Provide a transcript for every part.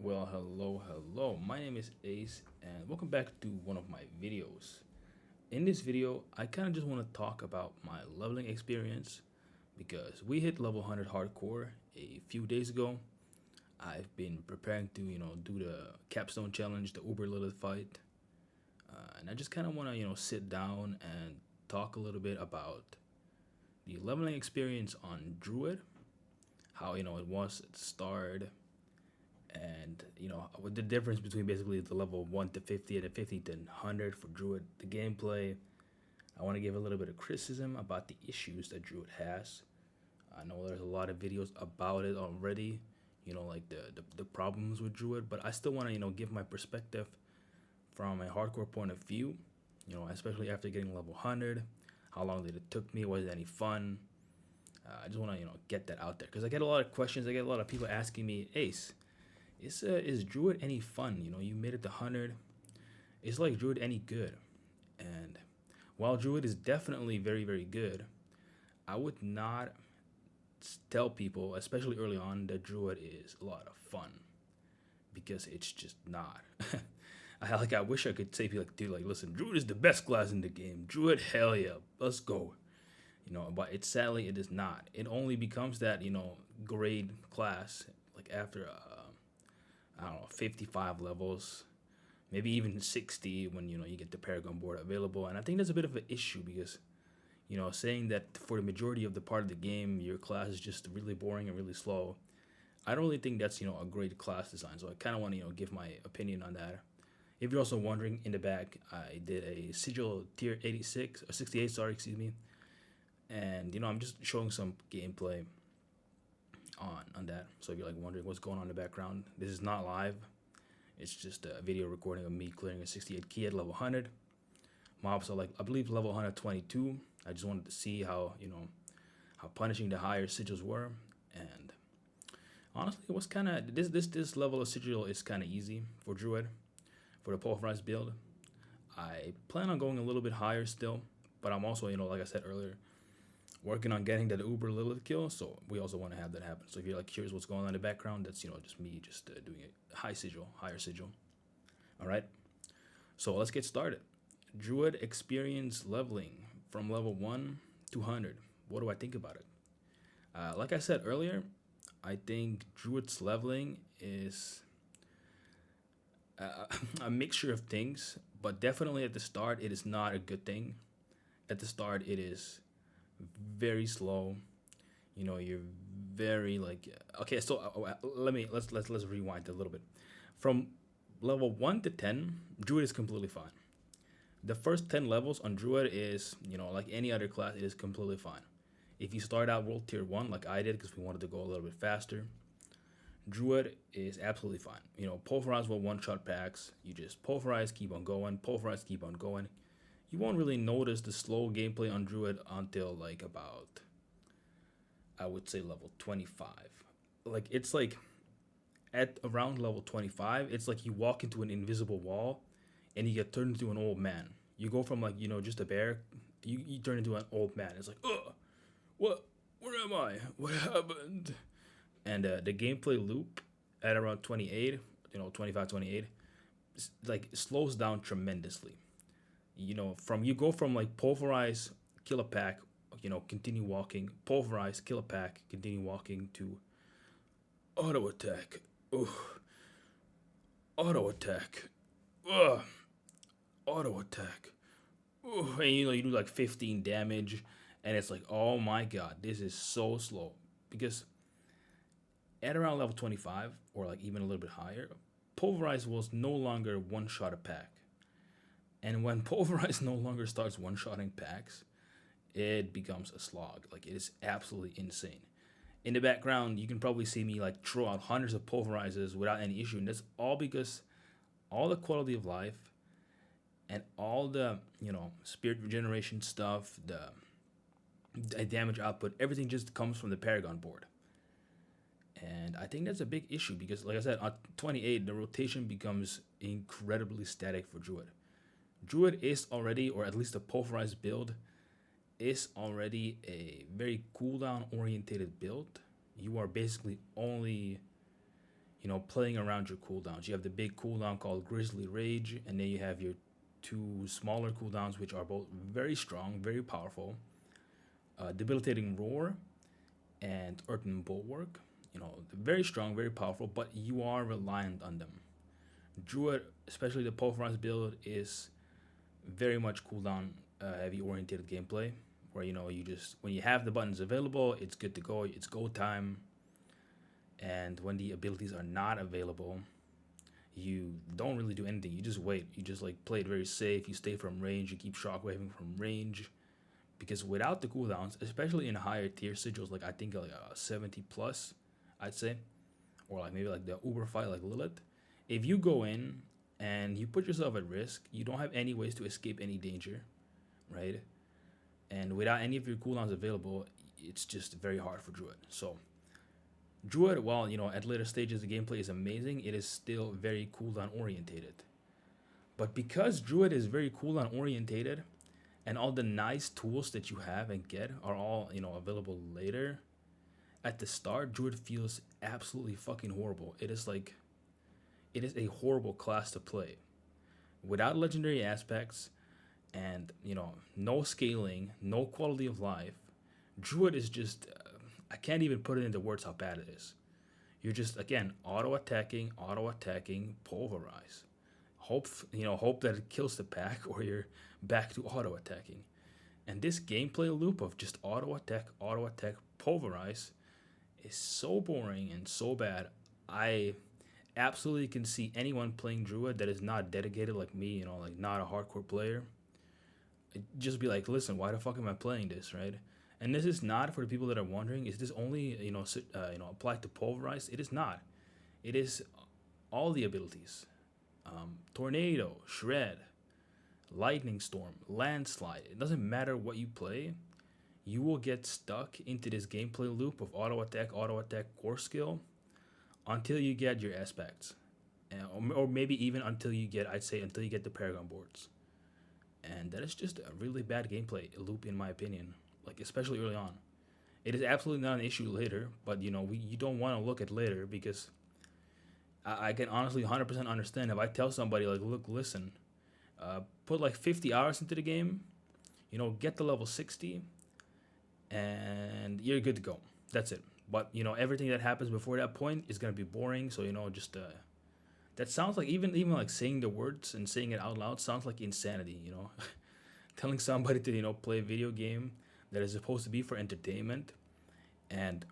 Well, hello. My name is Ace, and welcome back to one of my videos. In this video, I kind of just want to talk about my leveling experience because we hit level 100 hardcore a few days ago. I've been preparing to, do the capstone challenge, the Uber Lilith fight, and I just kind of want to, sit down and talk a little bit about the leveling experience on Druid, how, it was at the start, and with the difference between basically the level 1 to 50 and the 50 to 100 for Druid, the gameplay. I want to give a little bit of criticism about the issues that Druid has. I know there's a lot of videos about it already, like the problems with Druid, but I still want to give my perspective from a hardcore point of view, especially after getting level 100. How long did it took me? Was it any fun? I just want to get that out there because I get a lot of questions. I get a lot of people asking me, Ace, is Druid any fun? You made it to 100. Is like Druid any good? And while Druid is definitely very, very good, I would not tell people, especially early on, that Druid is a lot of fun because it's just not. I wish I could say, like, dude, like, listen, Druid is the best class in the game. Druid, hell yeah, let's go. But it's sadly it is not. It only becomes that grade class like after I don't know, 55 levels, maybe even 60 when you get the Paragon board available. And I think that's a bit of an issue because saying that for the majority of the part of the game your class is just really boring and really slow. I don't really think that's a great class design. So I kind of want to give my opinion on that. If you're also wondering, in the back I did a sigil tier 86 or 68, sorry, excuse me. And I'm just showing some gameplay on that. So if you're like wondering what's going on in the background, this is not live. It's just a video recording of me clearing a 68 key at level 100. Mobs are like, I believe, level 122. I just wanted to see how how punishing the higher sigils were. And honestly, it was kind of this level of sigil is kind of easy for Druid for the pulverized build. I plan on going a little bit higher still, but I'm also like I said earlier, working on getting that Uber Lilith kill, so we also want to have that happen. So if you're like curious what's going on in the background, that's just me just doing a higher sigil. All right, so let's get started. Druid experience leveling from level 1 to 100. What do I think about it? Like I said earlier, I think Druid's leveling is a mixture of things, but definitely at the start it is not a good thing. At the start it is very slow. You're very like okay. So let's rewind a little bit. From level 1 to 10, Druid is completely fine. The first 10 levels on Druid is like any other class, it is completely fine. If you start out world tier 1 like I did because we wanted to go a little bit faster, Druid is absolutely fine. Pulverize will one shot packs. You just pulverize, keep on going, pulverize, keep on going. You won't really notice the slow gameplay on Druid until like about, I would say, level 25. Like it's like at around level 25, it's like you walk into an invisible wall and you get turned into an old man. You go from like, just a bear, you turn into an old man. It's like, what? Where am I? What happened? And the gameplay loop at around 28, 25, 28, like slows down tremendously. From you go from like pulverize, kill a pack, continue walking, pulverize, kill a pack, continue walking to auto attack. Ugh. Auto attack. Ugh. Auto attack. Ugh. And you do like 15 damage, and it's like, oh my god, this is so slow. Because at around level 25, or like even a little bit higher, pulverize was no longer one shot a pack. And when pulverize no longer starts one shotting packs, it becomes a slog. Like it is absolutely insane. In the background, you can probably see me like throw out hundreds of pulverizers without any issue, and that's all because all the quality of life and all the spirit regeneration stuff, the damage output, everything just comes from the Paragon board. And I think that's a big issue because, like I said, at 28, the rotation becomes incredibly static for Druid. Druid is already, or at least the pulverized build, is already a very cooldown orientated build. You are basically only, playing around your cooldowns. You have the big cooldown called Grizzly Rage, and then you have your two smaller cooldowns, which are both very strong, very powerful. Debilitating Roar and Earthen Bulwark. Very strong, very powerful, but you are reliant on them. Druid, especially the pulverized build, is very much cooldown heavy oriented gameplay, where you just when you have the buttons available, it's good to go. It's go time, and when the abilities are not available, you don't really do anything. You just wait. You just like play it very safe. You stay from range. You keep shockwaving from range, because without the cooldowns, especially in higher tier sigils, like I think like 70 plus, I'd say, or like maybe like the Uber fight like Lilith, if you go in and you put yourself at risk, you don't have any ways to escape any danger, right? And without any of your cooldowns available, it's just very hard for Druid. So Druid, while at later stages the gameplay is amazing, it is still very cooldown orientated. But because Druid is very cooldown orientated, and all the nice tools that you have and get are all available later, at the start Druid feels absolutely fucking horrible. It is a horrible class to play. Without legendary aspects and no scaling, no quality of life, Druid is just I can't even put it into words how bad it is. You're just again auto attacking, pulverize. Hope that it kills the pack, or you're back to auto attacking. And this gameplay loop of just auto attack, pulverize is so boring and so bad. I absolutely can see anyone playing Druid that is not dedicated like me, like not a hardcore player, just be like, listen, why the fuck am I playing this, right? And this is not for the people that are wondering, is this only applied to pulverize? It is not. It is all the abilities. Tornado, Shred, Lightning Storm, Landslide. It doesn't matter what you play. You will get stuck into this gameplay loop of auto attack, core skill, until you get your aspects, or maybe even until you get the Paragon boards. And that is just a really bad gameplay loop in my opinion. Like especially early on, it is absolutely not an issue later. But you don't want to look at later, because I can honestly 100% understand if I tell somebody like, look, listen, put like 50 hours into the game, get to level 60, and you're good to go. That's it. But everything that happens before that point is gonna be boring. So just that sounds like even like saying the words and saying it out loud sounds like insanity. Telling somebody to play a video game that is supposed to be for entertainment, and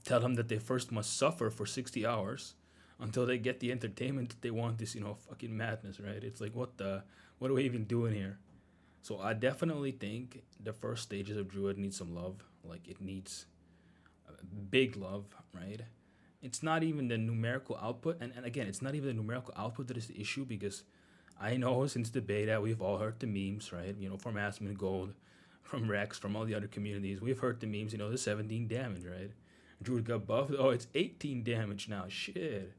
tell them that they first must suffer for 60 hours until they get the entertainment that they want is fucking madness, right? It's like what are we even doing here? So I definitely think the first stages of Druid need some love. Like it needs big love, right? It's not even the numerical output, and again, it's not even the numerical output that is the issue, because I know since the beta we've all heard the memes, right? From Aspen Gold, from Rex, from all the other communities, we've heard the memes. The 17 damage, right? Druid got buffed. Oh, it's 18 damage now. Shit.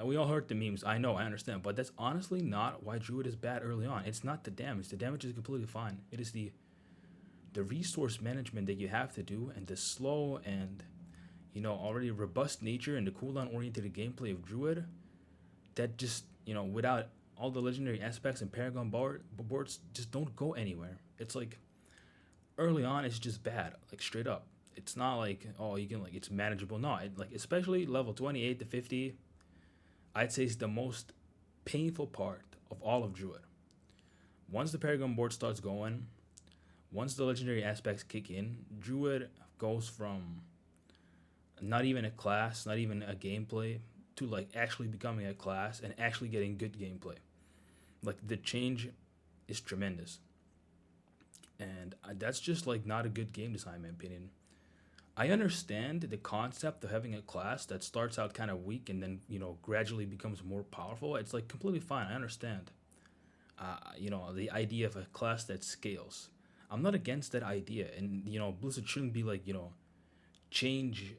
We all heard the memes. I know, I understand, but that's honestly not why Druid is bad early on. It's not the damage. The damage is completely fine. It is the resource management that you have to do, and the slow and already robust nature and the cooldown oriented gameplay of Druid that just without all the legendary aspects and Paragon boards just don't go anywhere. It's like early on it's just bad, like straight up. It's not like, oh, you can it's manageable. No, especially level 28 to 50, I'd say is the most painful part of all of Druid. Once the Paragon board starts going, once the legendary aspects kick in, Druid goes from not even a class, not even a gameplay, to actually becoming a class and actually getting good gameplay. The change is tremendous. And that's just not a good game design in my opinion. I understand the concept of having a class that starts out kind of weak and then gradually becomes more powerful. It's completely fine. I understand. The idea of a class that scales. I'm not against that idea, and Blizzard shouldn't be change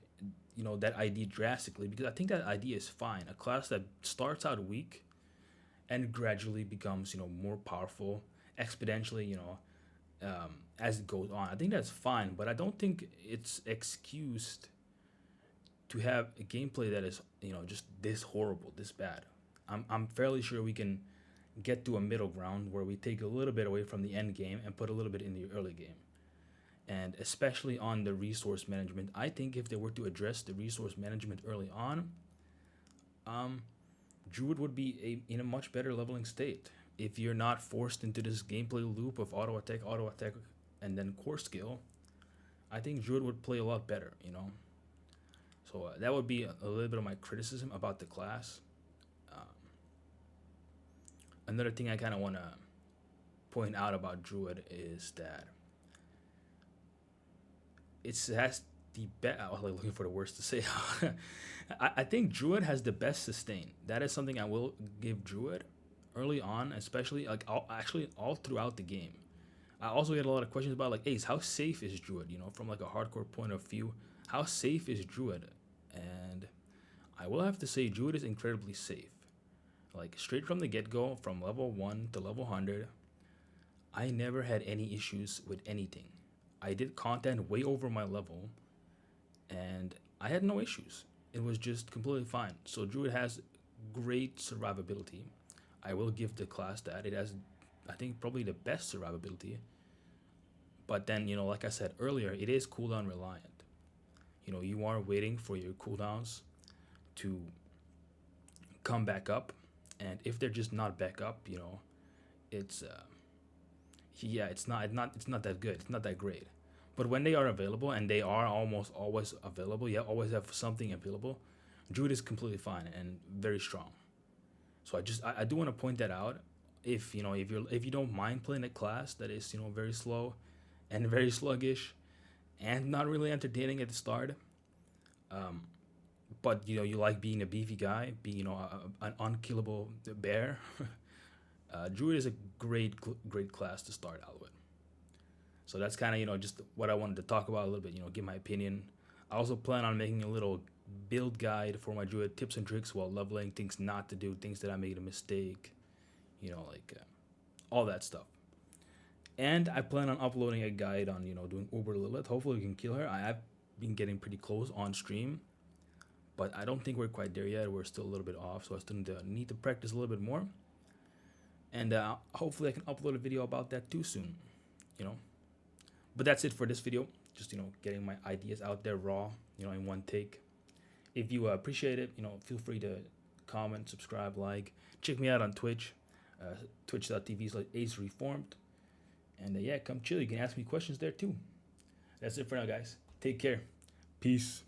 that idea drastically, because I think that idea is fine. A class that starts out weak and gradually becomes more powerful exponentially as it goes on. I think that's fine, but I don't think it's excused to have a gameplay that is, just this horrible, this bad. I'm fairly sure we can get to a middle ground where we take a little bit away from the end game and put a little bit in the early game. And especially on the resource management, I think if they were to address the resource management early on, um, Druid would be in a much better leveling state. If you're not forced into this gameplay loop of auto attack, and then core skill, I think Druid would play a lot better, So that would be a little bit of my criticism about the class. Um, Another thing I kind of want to point out about Druid is that it has the best. I was like looking for the words to say. I think Druid has the best sustain. That is something I will give Druid early on, especially like actually all throughout the game. I also get a lot of questions about like Ace, how safe is Druid? From like a hardcore point of view, how safe is Druid? And I will have to say Druid is incredibly safe. Like straight from the get go, from level 1 to level 100, I never had any issues with anything. I did content way over my level, and I had no issues. It was just completely fine. So Druid has great survivability. I will give the class that. It has, I think, probably the best survivability. But then, like I said earlier, it is cooldown reliant. You are waiting for your cooldowns to come back up, and if they're just not back up, it's it's not that good. It's not that great. But when they are available, and they are almost always available, you always have something available. Druid is completely fine and very strong. So I do want to point that out. If you don't mind playing a class that is very slow and very sluggish and not really entertaining at the start, but you like being a beefy guy, being an unkillable bear. Druid is a great class to start out with. So that's kind of just what I wanted to talk about a little bit. Give my opinion. I also plan on making a little build guide for my Druid, tips and tricks while leveling, things not to do, things that I made a mistake, like all that stuff. And I plan on uploading a guide on doing Uber Lilith. Hopefully we can kill her. I have been getting pretty close on stream, but I don't think we're quite there yet. We're still a little bit off, so I still need to practice a little bit more. And hopefully I can upload a video about that too soon. But that's it for this video. Just getting my ideas out there raw, in one take. If you appreciate it, feel free to comment, subscribe, like. Check me out on Twitch, twitch.tv/AceReformed. And yeah, come chill. You can ask me questions there too. That's it for now, guys. Take care. Peace.